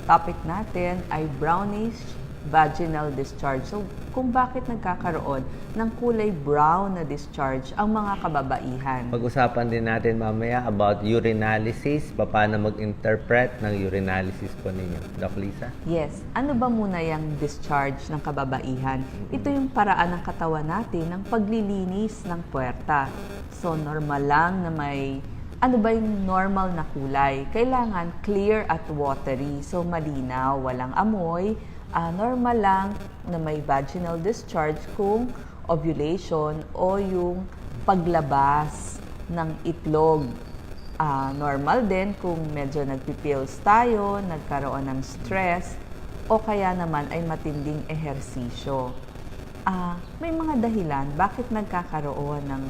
topic natin ay brownish vaginal discharge. So, kung bakit nagkakaroon ng kulay brown na discharge ang mga kababaihan. Pag-usapan din natin mamaya about urinalysis, paano mag-interpret ng urinalysis po ninyo. Doc Lisa? Yes. Ano ba muna yung discharge ng kababaihan? Ito yung paraan ng katawan natin ng paglilinis ng puwerta. So, normal lang na may ano ba yung normal na kulay? Kailangan clear at watery. So, malinaw, walang amoy. Normal lang na may vaginal discharge kung ovulation o yung paglabas ng itlog. Normal din kung medyo nagpipills tayo, nagkaroon ng stress, o kaya naman ay matinding ehersisyo. May mga dahilan bakit nagkakaroon ng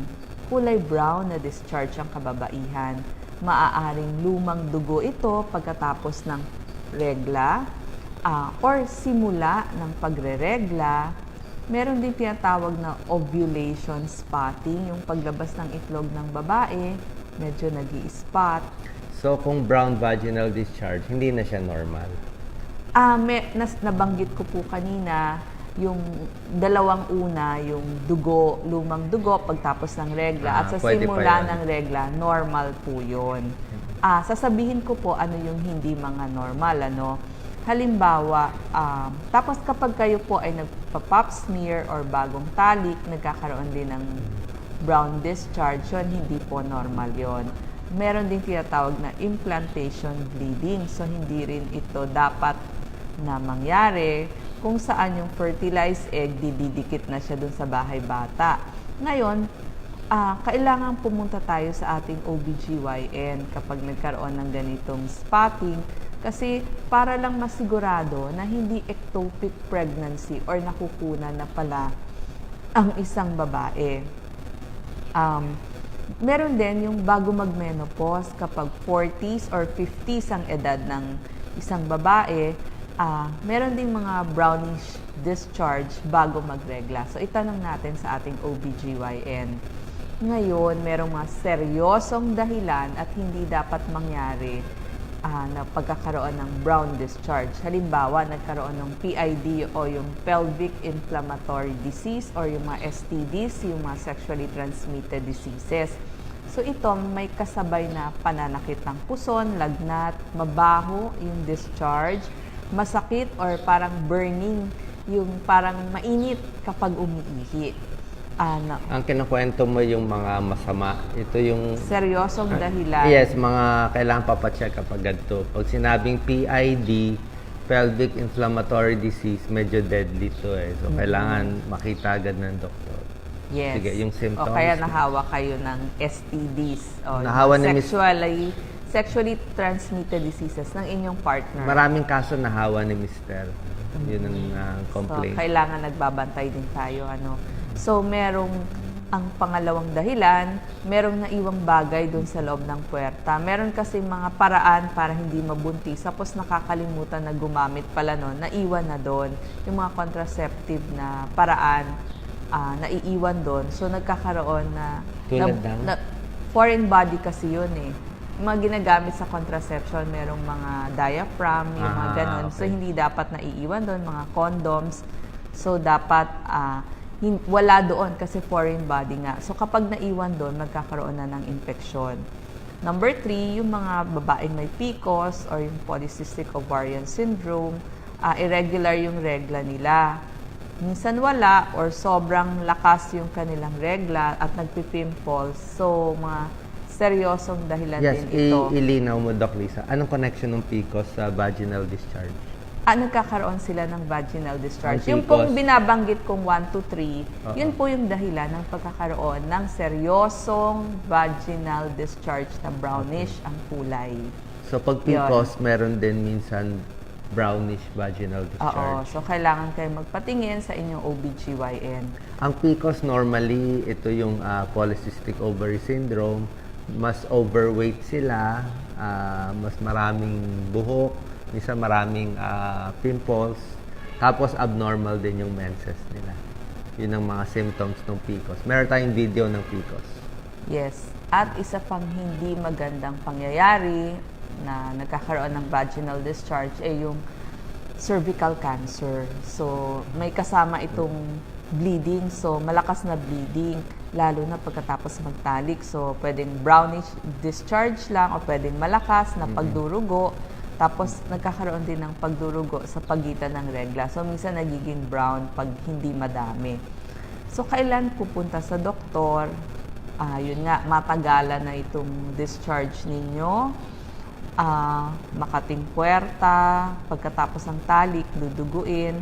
kulay brown na discharge ang kababaihan. Maaaring lumang dugo ito pagkatapos ng regla, or simula ng pagre-regla. Meron din tinatawag na ovulation spotting, yung paglabas ng itlog ng babae, medyo nag-i-spot. So, kung brown vaginal discharge, hindi na siya normal? Nabanggit ko po kanina, yung dalawang una, yung dugo, lumang dugo, pagtapos ng regla, at sa simula ng regla, normal po yun. Sasabihin ko po ano yung hindi mga normal, ano. Halimbawa, tapos kapag kayo po ay nagpa-pap smear or bagong talik, nagkakaroon din ng brown discharge, yun, hindi po normal yon. Meron din tinatawag na implantation bleeding, so hindi rin ito dapat na mangyari kung saan yung fertilized egg dididikit na siya dun sa bahay bata. Ngayon, kailangan pumunta tayo sa ating OBGYN kapag nagkaroon ng ganitong spotting, kasi para lang masigurado na hindi ectopic pregnancy or nakukunan na pala ang isang babae. Meron din yung bago mag-menopause, kapag 40s or 50s ang edad ng isang babae, meron ding mga brownish discharge bago magregla. So, itanong natin sa ating OBGYN. Ngayon, merong mga seryosong dahilan at hindi dapat mangyari na pagkakaroon ng brown discharge. Halimbawa, nagkaroon ng PID o yung pelvic inflammatory disease or yung mga STDs, yung mga sexually transmitted diseases. So ito, may kasabay na pananakit ng puson, lagnat, mabaho yung discharge, masakit or parang burning, yung parang mainit kapag umiihi. Ang kinukwento mo yung mga masama. Ito yung seryosong dahilan. Yes, mga kailangan papacheck kapag ganito. Pag sinabing PID, pelvic inflammatory disease, medyo deadly to eh. So, kailangan makita agad ng doktor. Yes. Sige, yung symptoms. O kaya nahawa kayo ng STDs. O nahawa ni sexually transmitted diseases ng inyong partner. Maraming kaso nahawa ni Mr. Yun ang complaint. So, kailangan nagbabantay din tayo. So, merong ang pangalawang dahilan, merong naiwang bagay dun sa loob ng puwerta. Meron kasi mga paraan para hindi mabuntis, tapos nakakalimutan na gumamit pala nun, naiwan na doon. Yung mga contraceptive na paraan, naiiwan doon. So, nagkakaroon na foreign body kasi yun eh. Mga ginagamit sa contraception, merong mga diaphragm, yung mga ganun. Okay. So, hindi dapat naiiwan doon, mga condoms. So, dapat wala doon kasi foreign body nga. So, kapag naiwan doon, magkakaroon na ng infeksyon. Number 3, yung mga babaeng may PCOS or yung polycystic ovarian syndrome, irregular yung regla nila. Minsan wala or sobrang lakas yung kanilang regla at nagpipimples. So, mga seryosong dahilan din ito. Ilinaw mo, Doc Lisa. Anong connection ng PCOS sa vaginal discharge? Nagkakaroon sila ng vaginal discharge. Yung pong binabanggit kong 1 to 3, yun po yung dahilan ng pagkakaroon ng seryosong vaginal discharge na brownish ang kulay. So, pag PCOS, meron din minsan brownish vaginal discharge. Oo. So, kailangan kayo magpatingin sa inyong OBGYN. Ang PCOS normally, ito yung polycystic ovary syndrome. Mas overweight sila, mas maraming buhok, minsan maraming pimples, tapos abnormal din yung menses nila. Yun ang mga symptoms ng PCOS. Meron tayong video ng PCOS. Yes. At isa pang hindi magandang pangyayari na nagkakaroon ng vaginal discharge ay yung cervical cancer. So, may kasama itong bleeding. So, malakas na bleeding, lalo na pagkatapos magtalik. So, pwedeng brownish discharge lang o pwedeng malakas na pagdurugo. Tapos, nagkakaroon din ng pagdurugo sa pagitan ng regla. So, minsan nagiging brown pag hindi madami. So, kailan pupunta sa doktor? Yun nga, matagalan na itong discharge ninyo. Makating puwerta, pagkatapos ng talik, duduguin,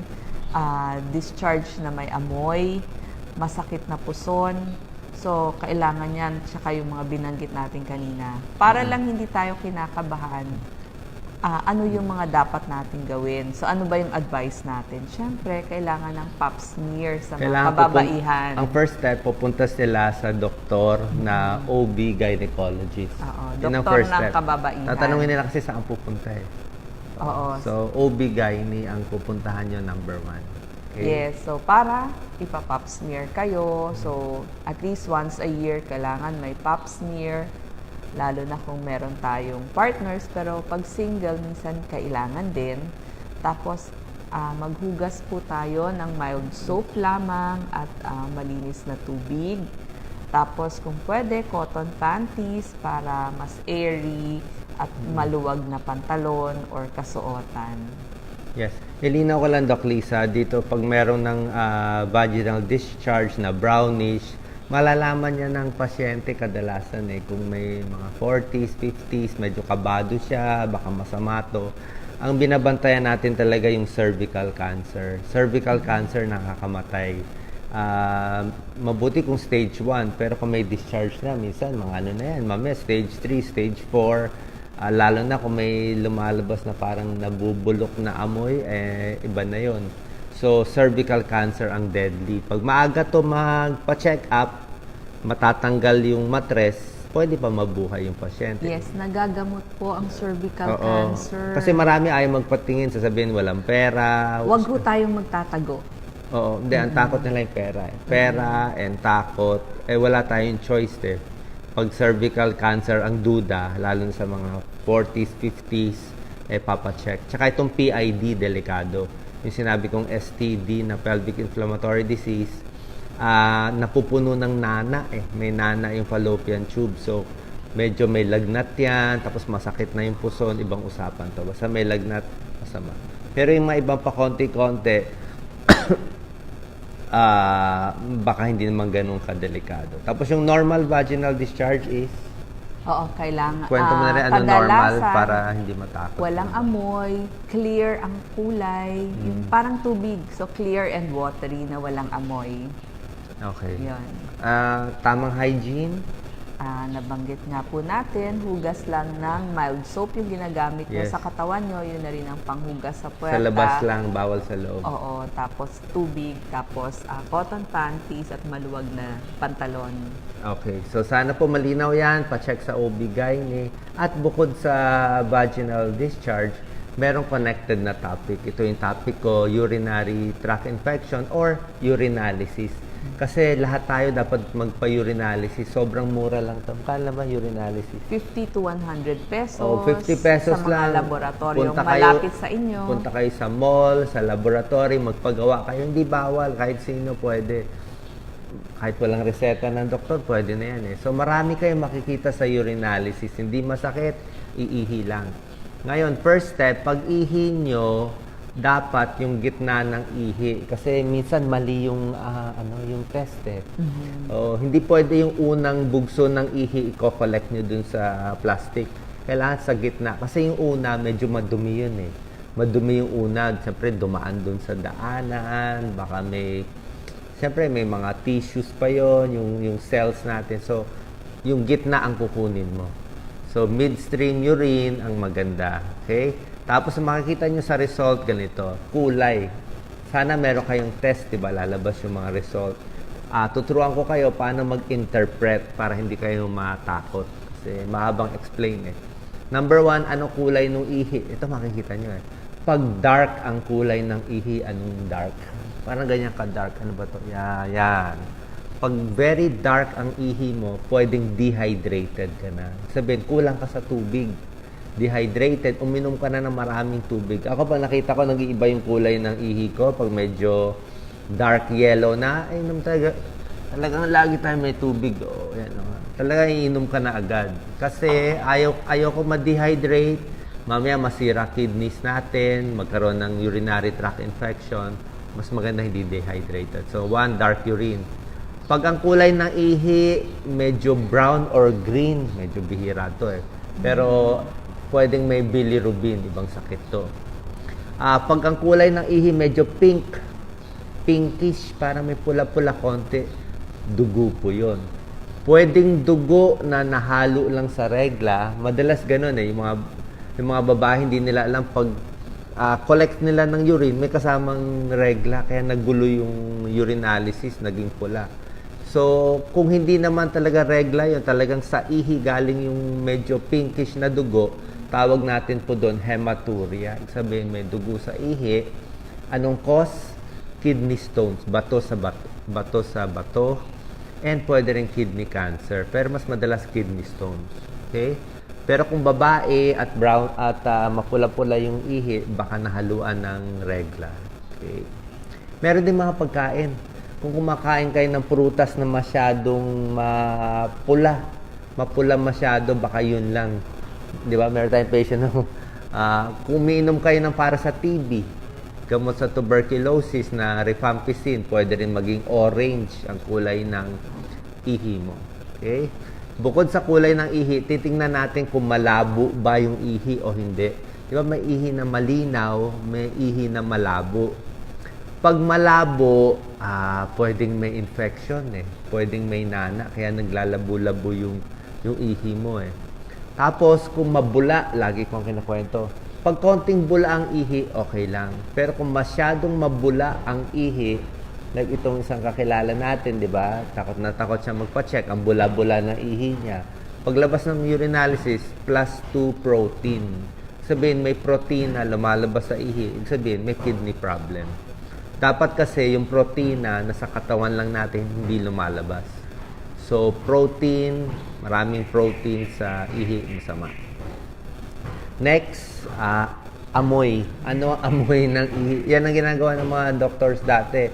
discharge na may amoy, masakit na puson. So, kailangan yan, tsaka yung mga binanggit natin kanina. Para lang hindi tayo kinakabahan, ano yung mga dapat natin gawin? So, ano ba yung advice natin? Siyempre, kailangan ng pap smear sa mga kababaihan. Ang first step, pupunta sila sa doktor na OB gynecologist. Oo, Yun ang doktor first ng step. kababaihan. Tatanungin nila kasi saan pupunta eh. Oo. So, OB gyne ang pupuntahan nyo number 1. Okay? Yes, so para ipapap smear kayo, so at least once a year kailangan may pap smear, lalo na kung meron tayong partners, pero pag single minsan kailangan din. Tapos maghugas po tayo ng mild soap lamang at malinis na tubig. Tapos kung pwede, cotton panties para mas airy at maluwag na pantalon or kasuotan. Yes. Ilinaw ko lang, Doc Lisa, dito pag meron ng vaginal discharge na brownish, malalaman niya ng pasyente kadalasan kung may mga 40s, 50s, medyo kabado siya, baka masama to. Ang binabantayan natin talaga yung cervical cancer. Cervical cancer nakakamatay. Mabuti kung stage 1, pero kung may discharge na, minsan mga ano na yan, mamaya stage 3, stage 4, lalo na kung may lumalabas na parang nabubulok na amoy, iba na yon. So, cervical cancer ang deadly. Pag maaga to magpa-check up, matatanggal yung matres, pwede pa mabuhay yung pasyente. Yes, nagagamot po ang cervical cancer. Kasi marami ayaw magpatingin, sasabihin walang pera. Huwag ho tayong magtatago. Oo, hindi. Ang takot nila yung pera. Pera and takot. Wala tayong choice Pag cervical cancer ang duda, lalo na sa mga 40s, 50s, papacheck. Tsaka itong PID, delikado. Yung sinabi kong STD na pelvic inflammatory disease, napupuno ng nana May nana yung fallopian tube. So, medyo may lagnat yan, tapos masakit na yung puson, ibang usapan to. Basta may lagnat, masama. Pero yung mga ibang pa konti-konti, baka hindi naman ganun kadelikado. Tapos yung normal vaginal discharge is? Oo, kailangan. Kwento mo na rin ano normal para hindi matakot. Walang amoy, clear ang kulay, yung parang tubig. So, clear and watery na walang amoy. Okay. Yun. Tamang hygiene? Nabanggit nga po natin, hugas lang ng mild soap yung ginagamit nyo Yes. sa katawan nyo. Yun na rin ang panghugas sa puwerta. Sa labas lang, bawal sa loob. Oo, tapos tubig, tapos cotton panties at maluwag na pantalon. Okay. So, sana po malinaw yan. Pa-check sa OB-GYN. At bukod sa vaginal discharge, merong connected na topic. Ito yung topic ko, urinary tract infection or urinalysis. Kasi lahat tayo dapat magpa-urinalysis. Sobrang mura lang ito. Kala ba urinalysis? 50 to 100 pesos. 50 pesos sa mga lang. laboratoryong Punta malapit sa inyo. Punta kayo sa mall, sa laboratory, magpagawa kayo. Hindi bawal. Kahit sino pwede. Kahit walang reseta ng doktor, pwede na yan So marami kayong makikita sa urinalysis. Hindi masakit, iihi lang. Ngayon, first step, pag ihi nyo, dapat yung gitna ng ihi kasi minsan mali yung yung test hindi pwede yung unang bugso ng ihi i-collect nyo dun sa plastic. Kailangan sa gitna kasi yung una medyo madumi yun madumi yung una, siyempre dumaan dun sa daanan, baka siyempre may mga tissues pa yon, yung cells natin. So yung gitna ang kukunin mo. So midstream urine ang maganda, okay? Tapos makikita nyo sa result ganito, kulay. Sana meron kayong test, diba? Lalabas yung mga result. Tuturuan ko kayo paano mag-interpret para hindi kayo matakot. Kasi mahabang explain Number 1, ano kulay ng ihi? Ito makikita nyo Pag dark ang kulay ng ihi, anong dark? Parang ganyan ka-dark. Ano ba to? Yan. Pag very dark ang ihi mo, pwedeng dehydrated ka na. Sabihin, kulang ka sa tubig. dehydrated, uminom ka na ng maraming tubig. Ako pag nakita ko, nag-iiba yung kulay ng ihi ko, pag medyo dark yellow na, ay inom talagang lagi tayo may tubig. Oh, yan, oh. Talagang iinom ka na agad. Kasi ayaw ko ma-dehydrate, mamaya masira kidneys natin, magkaroon ng urinary tract infection, mas maganda hindi dehydrated. So, 1, dark urine. Pag ang kulay ng ihi, medyo brown or green, medyo bihira to eh. Pero, pwedeng may bilirubin, ibang sakit to. Pag ang kulay ng ihi, medyo pinkish, para may pula-pula konti, dugo po yun. Pwedeng dugo na nahalo lang sa regla, madalas ganun eh, yung mga babae hindi nila alam pag collect nila ng urine, may kasamang regla, kaya nagulo yung urinalysis, naging pula. So, kung hindi naman talaga regla yun, talagang sa ihi galing yung medyo pinkish na dugo, tawag natin po doon hematuria. Ibig sabihin, may dugo sa ihi. Anong cause? Kidney stones, bato sa bato, and pwede rin kidney cancer, pero mas madalas kidney stones. Okay? Pero kung babae at brown at mapula-pula yung ihi, baka nahaluan ng regla. Okay? Meron din mga pagkain. Kung kumakain kayo ng prutas na masyadong mapula masyado, baka yun lang. Di ba? Meron tayong patient na kung umiinom kayo ng para sa TB, gamot sa tuberculosis na rifampicin, pwede rin maging orange ang kulay ng ihi mo. Okay? Bukod sa kulay ng ihi, titingnan natin kung malabo ba yung ihi o hindi. Di ba may ihi na malinaw, may ihi na malabo. Pag malabo, pwedeng may infection eh. Pwedeng may nana, kaya naglalabo-labo yung ihi mo eh. Tapos, kung mabula, lagi kong kinakwento, pag konting bula ang ihi, okay lang. Pero kung masyadong mabula ang ihi, like itong isang kakilala natin, di ba? Takot na takot siya magpa-check, ang bula-bula ng ihi niya. Paglabas ng urinalysis, +2 protein. Sabihin, may protein na lumalabas sa ihi. Ibig sabihin, may kidney problem. Dapat kasi yung protein na nasa katawan lang natin, hindi lumalabas. So, protein, maraming protein sa ihi, masama. Next, amoy. Ano ang amoy ng ihi? Yan ang ginagawa ng mga doctors dati.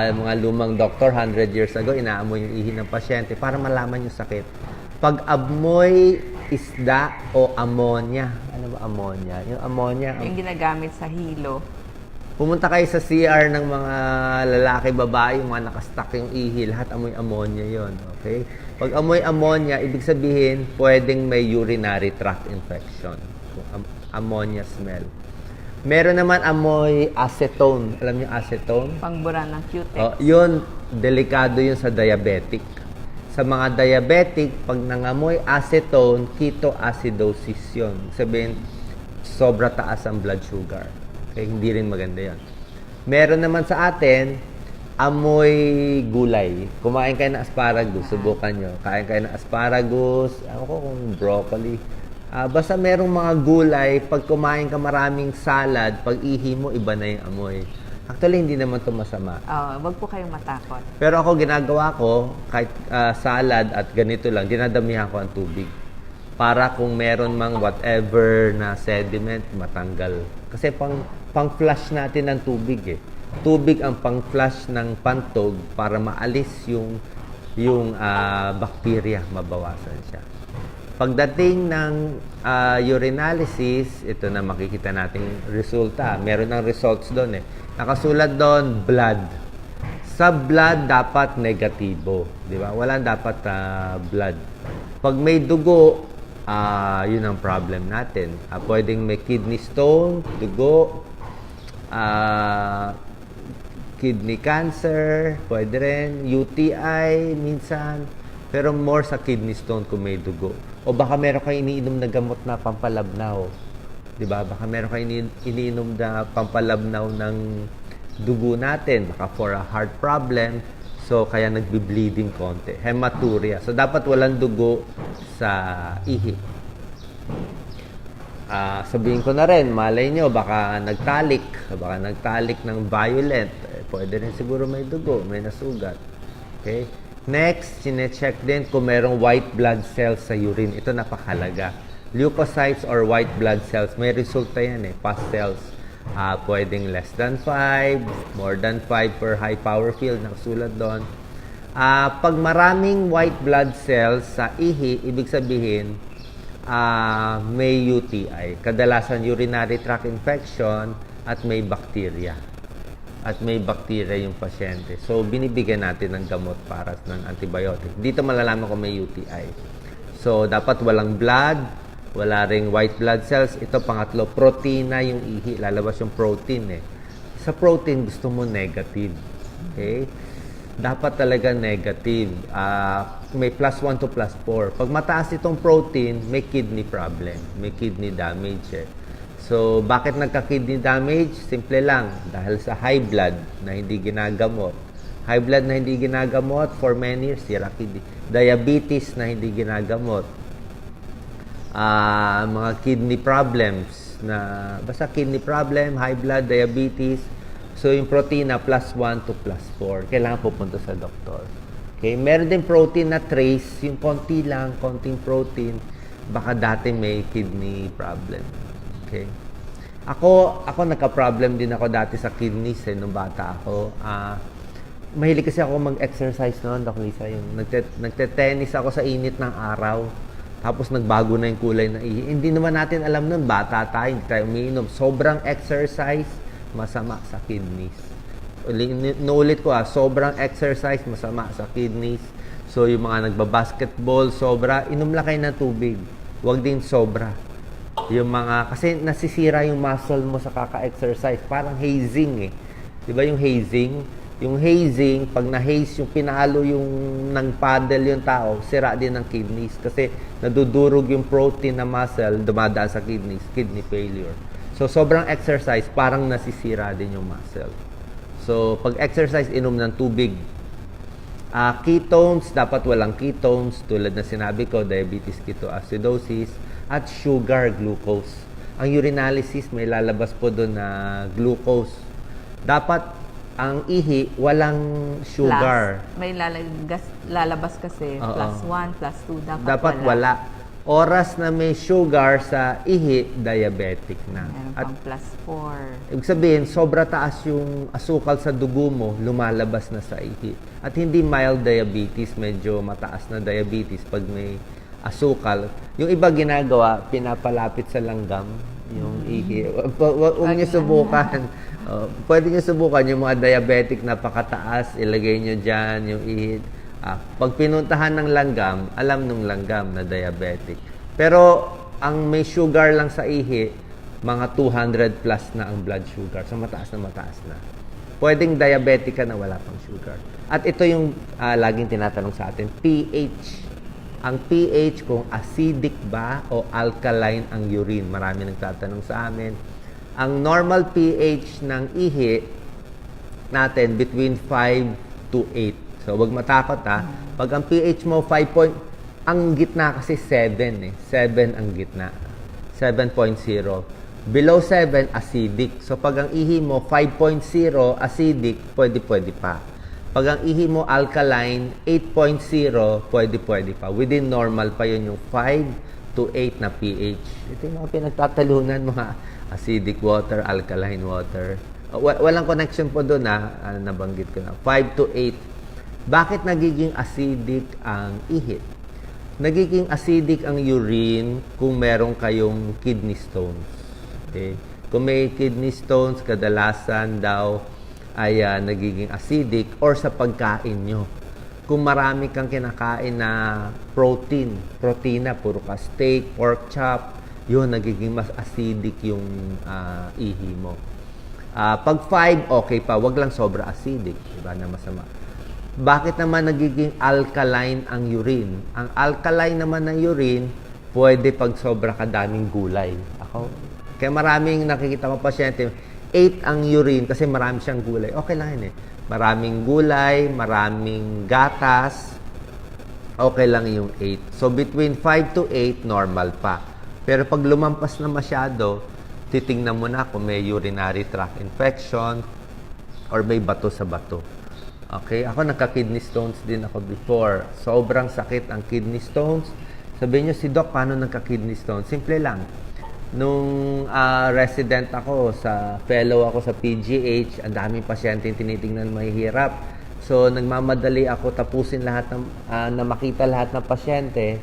Mga lumang doktor, 100 years ago, inaamoy yung ihi ng pasyente para malaman yung sakit. Pag amoy isda o ammonia. Ano ba ammonia? Yung ammonia. Yung ginagamit sa hilo. Pumunta kayo sa CR ng mga lalaki, babae, yung mga nakastack yung ihi, lahat amoy ammonia yon. Okay? Pag amoy ammonia, ibig sabihin, pwedeng may urinary tract infection. Ammonia smell. Meron naman amoy acetone. Alam niyo acetone? Pangbura ng cutex. Yun, delikado yun sa diabetic. Sa mga diabetic, pag nangamoy acetone, ketoacidosis yun. Sabihin, sobra taas ang blood sugar. Okay, hindi rin maganda yan. Meron naman sa atin, amoy gulay. Kumain kayo ng asparagus, subukan nyo. Kain kayo ng asparagus, ako kung broccoli. Basta merong mga gulay, pag kumain ka maraming salad, pag ihi mo, iba na yung amoy. Actually, hindi naman ito masama. Wag po kayong matakot. Pero ako, ginagawa ko, kahit salad at ganito lang, dinadamihan ko ang tubig. Para kung meron mang whatever na sediment, matanggal. Kasi pang-flush natin ng tubig eh. Tubig ang pang-flush ng pantog para maalis yung bacteria, mabawasan siya. Pagdating ng urinalysis, ito na makikita nating resulta. Meron ng results doon eh. Nakasulat doon, blood. Sa blood, dapat negatibo. Di ba? Wala dapat blood. Pag may dugo, yun ang problem natin. Pwedeng may kidney stone, dugo, kidney cancer, pwede rin, UTI minsan, pero more sa kidney stone kung may dugo. O baka meron kayo iniinom na gamot na pampalabnaw. Diba? Baka meron kayo iniinom na pampalabnaw ng dugo natin, baka for a heart problem, so kaya nagbi-bleeding konti. Hematuria. So dapat walang dugo sa ihi. Sabihin ko na rin, malay nyo, baka nagtalik ng violent. Pwede rin siguro may dugo, may nasugat. Okay? Next, sine-check din kung merong white blood cells sa urine. Ito napakahalaga. leukocytes or white blood cells, may resulta yan pus cells. Pwedeng less than 5, more than 5 per high power field, nakasulat doon. Pag maraming white blood cells sa ihi, ibig sabihin, may UTI. Kadalasan urinary tract infection at may bacteria. At may bacteria yung pasyente. So, binibigyan natin ng gamot para ng antibiotic. Dito malalaman kung may UTI. So, dapat walang blood, wala ring white blood cells. Ito, pangatlo, protina yung ihi. Lalabas yung protein Sa protein, gusto mo negative. Okay? Dapat talaga negative. May plus 1 to plus 4. Pag mataas itong protein, may kidney problem. May kidney damage So, bakit nagka-kidney damage? Simple lang. Dahil sa high blood na hindi ginagamot. High blood na hindi ginagamot for many years, sira kidney. Diabetes na hindi ginagamot. Mga kidney problems basta kidney problem, high blood, diabetes. So, yung protina plus 1 to plus 4. Kailangan pupunta sa doktor. Okay? Meron din protein na trace. Yung konti lang, konting protein. Baka dati may kidney problem. Okay? Ako nagka-problem din ako dati sa kidneys nung bata ako. Mahilig kasi ako mag-exercise noon, Doc Lisa. Yung nagte-tennis ako sa init ng araw. Tapos nagbago na yung kulay na ihi. Hindi naman natin alam noon, bata tayo, hindi tayo umiinom. Sobrang exercise, masama sa kidneys. Nuulit ko sobrang exercise, masama sa kidneys. So yung mga nagbabasketball, sobra, inom lang kayo ng tubig. Huwag din sobra. Yung mga, kasi nasisira yung muscle mo sa kaka-exercise. Parang hazing Di ba yung hazing? Yung hazing, pag na-haze yung pinalo yung ng paddle yung tao, sira din ng kidneys. Kasi nadudurog yung protein na muscle, dumadaan sa kidneys, kidney failure. So, sobrang exercise, parang nasisira din yung muscle. So, pag exercise, inom ng tubig. Ketones, dapat walang ketones. Tulad na sinabi ko, diabetes ketoacidosis. At sugar, glucose. Ang urinalysis, may lalabas po doon na glucose. Dapat ang ihi, walang sugar. Plus, may lalabas kasi plus 1, plus 2. Dapat wala. Oras na may sugar sa ihi, diabetic na. Meron At pang plus 4. ibig sabihin, sobra taas yung asukal sa dugo mo, lumalabas na sa ihi. At hindi mild diabetes, medyo mataas na diabetes pag may asukal. Yung iba ginagawa, pinapalapit sa langgam, yung ihi. Huwag niyo subukan. Pwede niyo subukan yung mga diabetic na pakataas, ilagay niyo dyan yung ihi. Pag pinuntahan ng langgam, alam nung langgam na diabetic. Pero ang may sugar lang sa ihi, mga 200 plus na ang blood sugar. So mataas na. Pwedeng diabetic ka na wala pang sugar. At ito yung laging tinatanong sa atin, pH. Ang pH kung acidic ba o alkaline ang urine. Marami nagtatanong sa amin. Ang normal pH ng ihi natin between 5 to 8. So, wag matakot Pag ang pH mo 5 ang gitna kasi 7 7 ang gitna. 7.0. Below 7, acidic. So, pag ang ihi mo 5.0 acidic, pwede pa. Pag ang ihi mo alkaline, 8.0, pwede pa. Within normal pa yun yung 5 to 8 na pH. Ito yung mga pinagtatalunan, mga acidic water, alkaline water. Walang connection po doon nabanggit ko na. 5 to 8. Bakit nagiging acidic ang ihi? Nagiging acidic ang urine kung meron kayong kidney stones. Okay? Kung may kidney stones, kadalasan daw ay nagiging acidic or sa pagkain nyo. Kung marami kang kinakain na protina, puro ka steak, pork chop, yun, nagiging mas acidic yung ihi mo. Pag 5, okay pa, wag lang sobra acidic, diba, na masama. Bakit naman nagiging alkaline ang urine? Ang alkaline naman ng urine, pwede pag sobra kadaming gulay. Kaya maraming nakikita ko pasyente, 8 ang urine kasi marami siyang gulay. Okay lang yun Maraming gulay, maraming gatas, okay lang yung 8. So, between 5 to 8, normal pa. Pero pag lumampas na masyado, titingnan mo na kung may urinary tract infection or may bato sa bato. Okay? Ako nagka-kidney stones din ako before. Sobrang sakit ang kidney stones. Sabihin nyo, si Doc, paano nagka-kidney stone? Simple lang. Nung resident ako, fellow ako sa PGH, ang daming pasyente yung tinitingnan mahihirap. So, nagmamadali ako tapusin lahat ng, na makita lahat ng pasyente.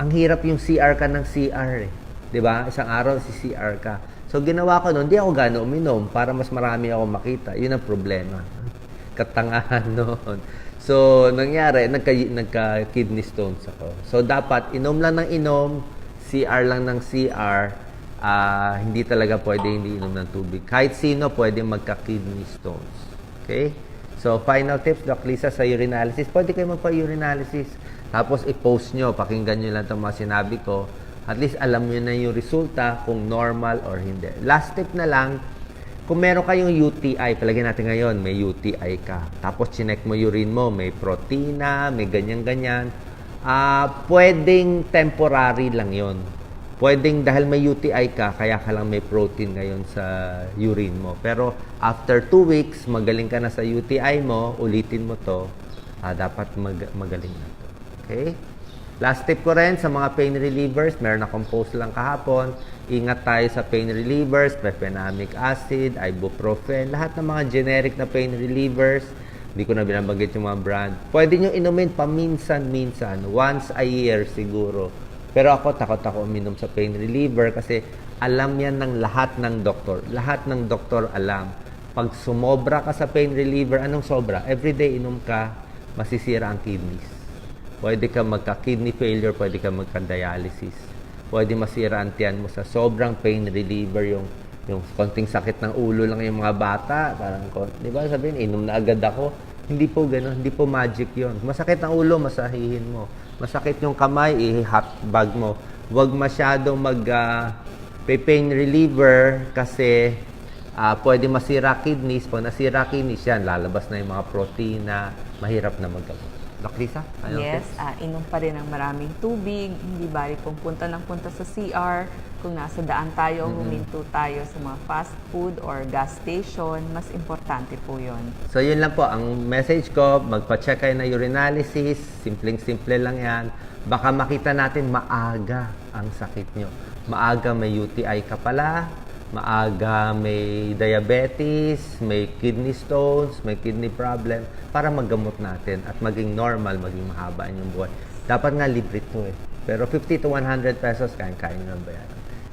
Ang hirap yung CR ka ng CR eh. 'Di ba? Isang araw si CR ka. So, ginawa ko noon, hindi ako gano'n uminom para mas marami ako makita. Yun ang problema. Katangahan noon. So, nangyari, nagka-kidney stones ako. So, dapat inom lang ng inom, CR lang ng CR, hindi talaga pwede hindi inom ng tubig. Kahit sino pwede magka-kidney stones. Okay? So, final tips, Doc Lisa, sa urinalysis. Pwede kayo magpa-urinalysis. Tapos, i-post nyo. Pakinggan nyo lang itong mga sinabi ko. At least, alam nyo na yung resulta kung normal or hindi. Last tip na lang, kung meron kayong UTI, palagyan natin ngayon, may UTI ka. Tapos, chinek mo urine mo, may protina, may ganyan-ganyan. Pwedeng temporary lang yon. Pwedeng dahil may UTI ka, kaya ka lang may protein ngayon sa urine mo. Pero after 2 weeks, magaling ka na sa UTI mo, ulitin mo to, dapat magaling na to. Okay? Last tip ko rin sa mga pain relievers, meron akong post lang kahapon, ingat tayo sa pain relievers, prefenamic acid, ibuprofen, lahat ng mga generic na pain relievers, hindi ko na binabanggit yung mga brand. Pwede nyo inumin paminsan-minsan, once a year siguro. Pero ako, takot ako uminom sa pain reliever kasi alam yan ng lahat ng doktor. Lahat ng doktor alam. Pag sumobra ka sa pain reliever, anong sobra? Everyday inom ka, masisira ang kidneys. Pwede ka magka-kidney failure, pwede ka magka-dialysis. Pwede masira ang tiyan mo sa sobrang pain reliever, yung konting sakit ng ulo lang yung mga bata. Parang, di ba sabihin, inom na agad ako. Hindi po gano'n, hindi po magic yon. Masakit ang ulo, masahihin mo. Masakit yung kamay, i-hot bag mo. Huwag masyadong pain reliever kasi pwede masira kidneys. Pag nasira kidneys yan, lalabas na yung mga protina, mahirap na maggamot. Doc Lisa? Yes, inom pa rin ng maraming tubig. Hindi bali kung punta sa CR. Kung nasa daan tayo, huminto tayo sa mga fast food or gas station, mas importante po yun. So, yun lang po. Ang message ko, magpa-check kayo na urinalysis. Simpleng-simple lang yan. Baka makita natin maaga ang sakit nyo. Maaga may UTI ka pala. Maaga may diabetes, may kidney stones, may kidney problem. Para maggamot natin at maging normal, maging mahaba yung buhay. Dapat nga libre to eh. Pero 50 to 100 pesos, kaya-kaya nyo ba yan?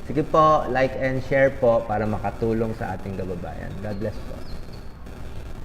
Sige po, like and share po para makatulong sa ating kababayan. God bless po.